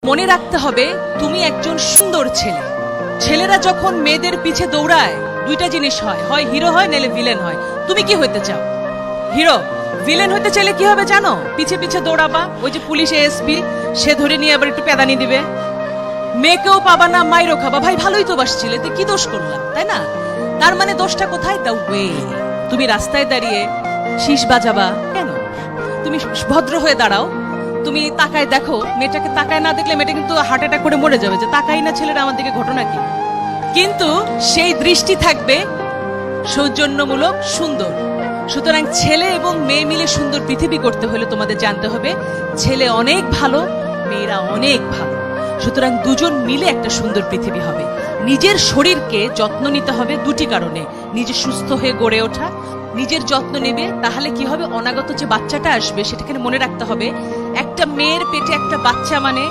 মনে রাখতে হবে তুমি একজন সুন্দর ছেলে। ছেলেরা যখন মেয়েদের পিছে দৌড়ায় দুইটা জিনিস হয়, হয় হিরো হয় নাহলে ভিলেন হয়। তুমি কি হইতে চাও? হিরো। ভিলেন হইতে চাইলে কি হবে জানো? পিছে পিছে দৌড়াবা, ওই যে পুলিশ এসপি সে ধরে নিয়ে আবার একটু পেদানি দিবে, মেয়েকেও পাবা না, মাইরও খাবা। ভাই ভালোই তো বাসছিলে, তুই কি দোষ করলাম, তাই না? তার মানে দোষটা কোথায়? The way. তুমি রাস্তায় দাঁড়িয়ে শীষ বাজাবা কেন? তুমি ভদ্র হয়ে দাঁড়াও, তুমি তাকায় দেখো, মেয়েটাকে তাকায় না দেখলে মেয়েটা কিন্তু হার্ট অ্যাটাক করে মরে যাবে, যে তাকাই না ছেলেরা আমার দিকে, ঘটনা কি? কিন্তু সেই দৃষ্টি থাকবে সৌজন্যমূলক, সুন্দর। সুতরাং ছেলে এবং মেয়ে মিলে সুন্দর পৃথিবী করতে হলে তোমাদের জানতে হবে ছেলে অনেক ভালো, মেয়েরা অনেক ভালো। সুতরাং দুজন মিলে একটা সুন্দর পৃথিবী হবে। নিজের শরীরকে যত্ন নিতে হবে দুটি কারণে। নিজে সুস্থ হয়ে গড়ে ওঠা, নিজের যত্ন নেবে, তাহলে কি হবে? অনাগত যে বাচ্চাটা আসবে সেটাকে মনে রাখতে হবে, একটা মেয়ের পেটে একটা বাচ্চা মানে